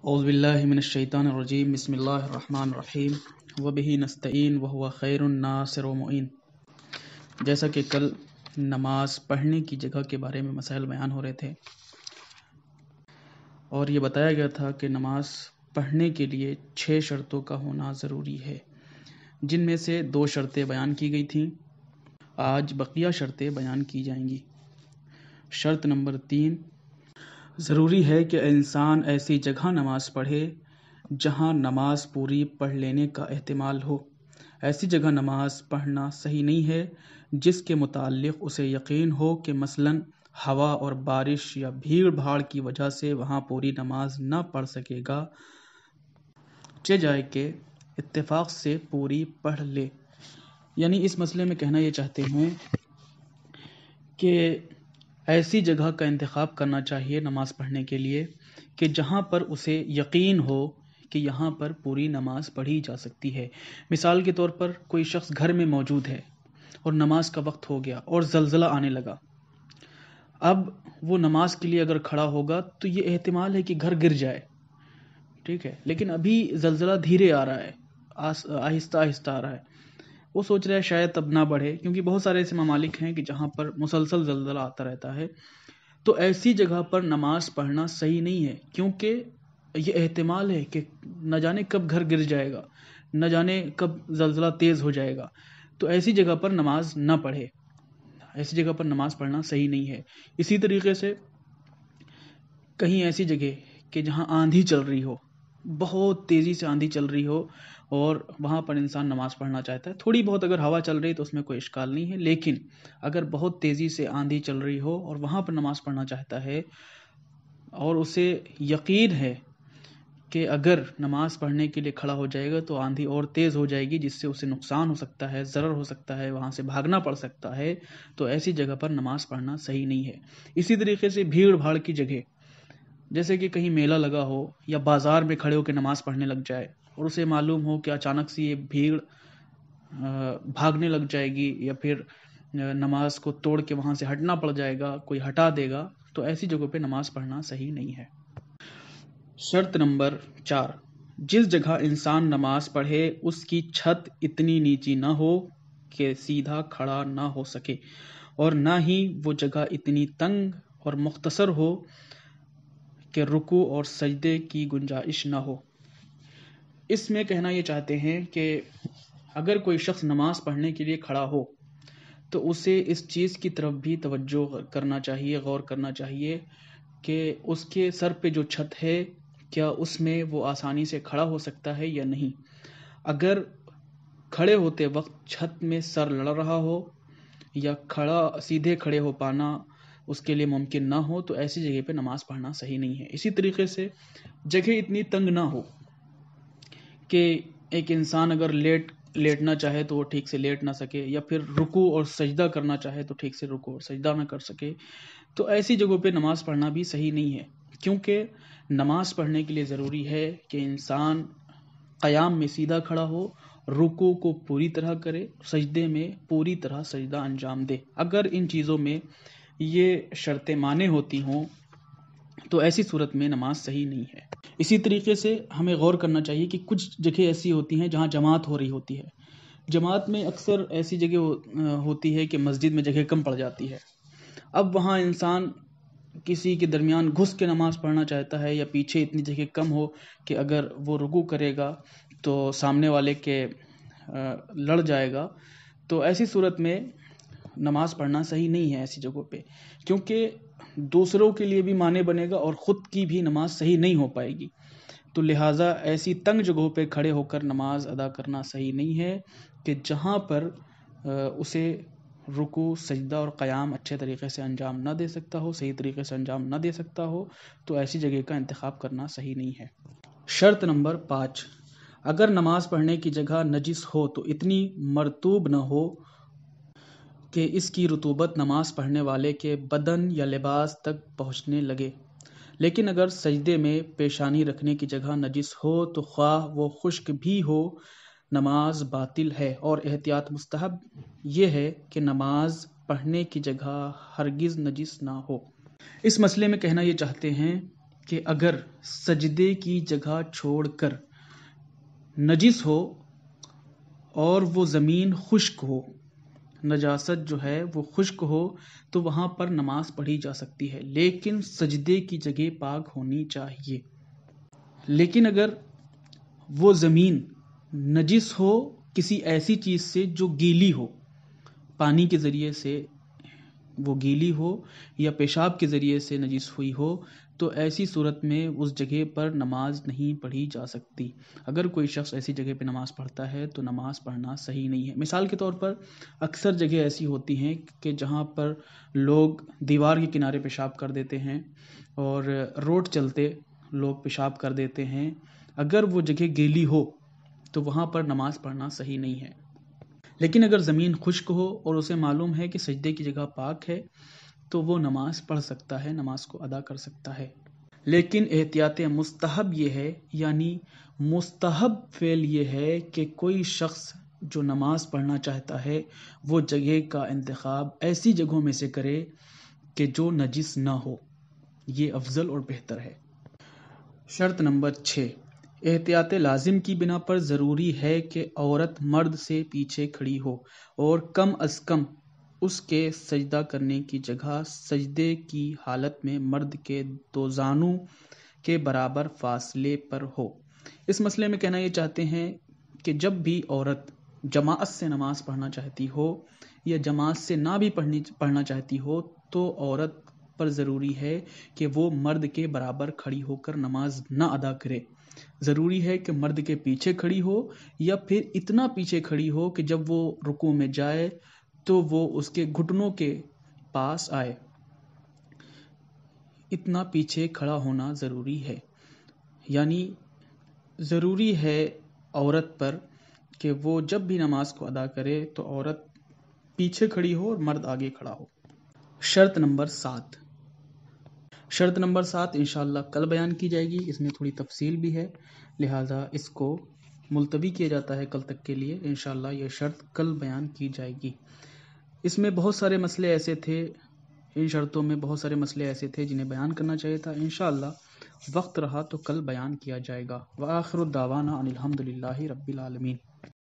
اعوذ باللہ من الشیطان الرجیم بسم اللہ الرحمن الرحیم وبہ نستعین وہو خیر الناصر و معین۔ جیسا کہ کل نماز پڑھنے کی جگہ کے بارے میں مسائل بیان ہو رہے تھے اور یہ بتایا گیا تھا کہ نماز پڑھنے کے لیے 6 شرطوں کا ہونا ضروری ہے، جن میں سے 2 شرطیں بیان کی گئی تھیں۔ آج بقیہ شرطیں بیان کی جائیں گی۔ شرط نمبر 3، ضروری ہے کہ انسان ایسی جگہ نماز پڑھے جہاں نماز پوری پڑھ لینے کا احتمال ہو۔ ایسی جگہ نماز پڑھنا صحیح نہیں ہے جس کے متعلق اسے یقین ہو کہ مثلاً ہوا اور بارش یا بھیڑ بھاڑ کی وجہ سے وہاں پوری نماز نہ پڑھ سکے گا، چہ جائے کہ اتفاق سے پوری پڑھ لے۔ یعنی اس مسئلے میں کہنا یہ چاہتے ہیں کہ ایسی جگہ کا انتخاب کرنا چاہیے نماز پڑھنے کے لیے کہ جہاں پر اسے یقین ہو کہ یہاں پر پوری نماز پڑھی جا سکتی ہے۔ مثال کے طور پر کوئی شخص گھر میں موجود ہے اور نماز کا وقت ہو گیا اور زلزلہ آنے لگا۔ اب وہ نماز کے لیے اگر کھڑا ہوگا تو یہ احتمال ہے کہ گھر گر جائے، ٹھیک ہے، لیکن ابھی زلزلہ دھیرے آ رہا ہے، آہستہ آہستہ آ رہا ہے۔ وہ سوچ رہا ہے شاید اب نہ بڑھے، کیونکہ بہت سارے ایسے ممالک ہیں کہ جہاں پر مسلسل زلزلہ آتا رہتا ہے۔ تو ایسی جگہ پر نماز پڑھنا صحیح نہیں ہے، کیونکہ یہ احتمال ہے کہ نہ جانے کب گھر گر جائے گا، نہ جانے کب زلزلہ تیز ہو جائے گا۔ تو ایسی جگہ پر نماز نہ پڑھے، ایسی جگہ پر نماز پڑھنا صحیح نہیں ہے۔ اسی طریقے سے کہیں ایسی جگہ کہ جہاں آندھی چل رہی ہو، بہت تیزی سے آندھی چل رہی ہو اور وہاں پر انسان نماز پڑھنا چاہتا ہے، تھوڑی بہت اگر ہوا چل رہی تو اس میں کوئی اشکال نہیں ہے، لیکن اگر بہت تیزی سے آندھی چل رہی ہو اور وہاں پر نماز پڑھنا چاہتا ہے اور اسے یقین ہے کہ اگر نماز پڑھنے کے لیے کھڑا ہو جائے گا تو آندھی اور تیز ہو جائے گی، جس سے اسے نقصان ہو سکتا ہے، ضرر ہو سکتا ہے، وہاں سے بھاگنا پڑ سکتا ہے، تو ایسی جگہ پر نماز پڑھنا صحیح نہیں ہے۔ اسی طریقے سے بھیڑ بھاڑ کی جگہ، جیسے کہ کہیں میلہ لگا ہو یا بازار میں کھڑے ہو کے نماز پڑھنے لگ جائے اور اسے معلوم ہو کہ اچانک سے یہ بھیڑ بھاگنے لگ جائے گی یا پھر نماز کو توڑ کے وہاں سے ہٹنا پڑ جائے گا، کوئی ہٹا دے گا، تو ایسی جگہوں پہ نماز پڑھنا صحیح نہیں ہے۔ شرط نمبر 4، جس جگہ انسان نماز پڑھے اس کی چھت اتنی نیچی نہ ہو کہ سیدھا کھڑا نہ ہو سکے، اور نہ ہی وہ جگہ اتنی تنگ اور مختصر ہو کہ رکوع اور سجدے کی گنجائش نہ ہو۔ اس میں کہنا یہ چاہتے ہیں کہ اگر کوئی شخص نماز پڑھنے کے لیے کھڑا ہو تو اسے اس چیز کی طرف بھی توجہ کرنا چاہیے، غور کرنا چاہیے کہ اس کے سر پہ جو چھت ہے کیا اس میں وہ آسانی سے کھڑا ہو سکتا ہے یا نہیں۔ اگر کھڑے ہوتے وقت چھت میں سر لڑ رہا ہو یا سیدھے کھڑے ہو پانا اس کے لیے ممکن نہ ہو تو ایسی جگہ پہ نماز پڑھنا صحیح نہیں ہے۔ اسی طریقے سے جگہ اتنی تنگ نہ ہو کہ ایک انسان اگر لیٹنا چاہے تو وہ ٹھیک سے لیٹ نہ سکے، یا پھر رکوع اور سجدہ کرنا چاہے تو ٹھیک سے رکوع اور سجدہ نہ کر سکے، تو ایسی جگہوں پہ نماز پڑھنا بھی صحیح نہیں ہے، کیونکہ نماز پڑھنے کے لیے ضروری ہے کہ انسان قیام میں سیدھا کھڑا ہو، رکوع کو پوری طرح کرے، سجدے میں پوری طرح سجدہ انجام دے۔ اگر ان چیزوں میں یہ شرطیں مانے ہوتی ہوں تو ایسی صورت میں نماز صحیح نہیں ہے۔ اسی طریقے سے ہمیں غور کرنا چاہیے کہ کچھ جگہ ایسی ہوتی ہیں جہاں جماعت ہو رہی ہوتی ہے۔ جماعت میں اکثر ایسی جگہ ہوتی ہے کہ مسجد میں جگہ کم پڑ جاتی ہے۔ اب وہاں انسان کسی کے درمیان گھس کے نماز پڑھنا چاہتا ہے، یا پیچھے اتنی جگہ کم ہو کہ اگر وہ رکوع کرے گا تو سامنے والے کے لڑ جائے گا، تو ایسی صورت میں نماز پڑھنا صحیح نہیں ہے ایسی جگہوں پہ، کیونکہ دوسروں کے لیے بھی معنی بنے گا اور خود کی بھی نماز صحیح نہیں ہو پائے گی۔ تو لہٰذا ایسی تنگ جگہوں پہ کھڑے ہو کر نماز ادا کرنا صحیح نہیں ہے کہ جہاں پر اسے رکوع، سجدہ اور قیام اچھے طریقے سے انجام نہ دے سکتا ہو، صحیح طریقے سے انجام نہ دے سکتا ہو، تو ایسی جگہ کا انتخاب کرنا صحیح نہیں ہے۔ شرط نمبر 5، اگر نماز پڑھنے کی جگہ نجس ہو تو اتنی مرطوب نہ ہو کہ اس کی رطوبت نماز پڑھنے والے کے بدن یا لباس تک پہنچنے لگے، لیکن اگر سجدے میں پیشانی رکھنے کی جگہ نجس ہو تو خواہ وہ خشک بھی ہو نماز باطل ہے، اور احتیاط مستحب یہ ہے کہ نماز پڑھنے کی جگہ ہرگز نجس نہ ہو۔ اس مسئلے میں کہنا یہ چاہتے ہیں کہ اگر سجدے کی جگہ چھوڑ کر نجس ہو اور وہ زمین خشک ہو، نجاست جو ہے وہ خشک ہو، تو وہاں پر نماز پڑھی جا سکتی ہے، لیکن سجدے کی جگہ پاک ہونی چاہیے۔ لیکن اگر وہ زمین نجس ہو کسی ایسی چیز سے جو گیلی ہو، پانی کے ذریعے سے وہ گیلی ہو یا پیشاب کے ذریعے سے نجس ہوئی ہو، تو ایسی صورت میں اس جگہ پر نماز نہیں پڑھی جا سکتی۔ اگر کوئی شخص ایسی جگہ پہ نماز پڑھتا ہے تو نماز پڑھنا صحیح نہیں ہے۔ مثال کے طور پر اکثر جگہ ایسی ہوتی ہیں کہ جہاں پر لوگ دیوار کے کنارے پیشاب کر دیتے ہیں اور روڈ چلتے لوگ پیشاب کر دیتے ہیں۔ اگر وہ جگہ گیلی ہو تو وہاں پر نماز پڑھنا صحیح نہیں ہے، لیکن اگر زمین خشک ہو اور اسے معلوم ہے کہ سجدے کی جگہ پاک ہے تو وہ نماز پڑھ سکتا ہے، نماز کو ادا کر سکتا ہے۔ لیکن احتیاط مستحب یہ ہے، یعنی مستحب فعل یہ ہے کہ کوئی شخص جو نماز پڑھنا چاہتا ہے وہ جگہ کا انتخاب ایسی جگہوں میں سے کرے کہ جو نجس نہ ہو، یہ افضل اور بہتر ہے۔ شرط نمبر 6، احتیاط لازم کی بنا پر ضروری ہے کہ عورت مرد سے پیچھے کھڑی ہو اور کم از کم اس کے سجدہ کرنے کی جگہ سجدے کی حالت میں مرد کے 2 زانوں کے برابر فاصلے پر ہو۔ اس مسئلے میں کہنا یہ چاہتے ہیں کہ جب بھی عورت جماعت سے نماز پڑھنا چاہتی ہو یا جماعت سے نہ بھی پڑھنا چاہتی ہو تو عورت پر ضروری ہے کہ وہ مرد کے برابر کھڑی ہو کر نماز نہ ادا کرے۔ ضروری ہے کہ مرد کے پیچھے کھڑی ہو یا پھر اتنا پیچھے کھڑی ہو کہ جب وہ رکوع میں جائے تو وہ اس کے گھٹنوں کے پاس آئے، اتنا پیچھے کھڑا ہونا ضروری ہے۔ یعنی ضروری ہے عورت پر کہ وہ جب بھی نماز کو ادا کرے تو عورت پیچھے کھڑی ہو اور مرد آگے کھڑا ہو۔ شرط نمبر 7، شرط نمبر 7 انشاءاللہ کل بیان کی جائے گی، اس میں تھوڑی تفصیل بھی ہے، لہٰذا اس کو ملتوی کیا جاتا ہے کل تک کے لیے۔ انشاءاللہ یہ شرط کل بیان کی جائے گی۔ اس میں بہت سارے مسئلے ایسے تھے، ان شرطوں میں بہت سارے مسئلے ایسے تھے جنہیں بیان کرنا چاہیے تھا، انشاءاللہ وقت رہا تو کل بیان کیا جائے گا۔ وآخر الدعوانا ان الحمد للہ رب العالمین۔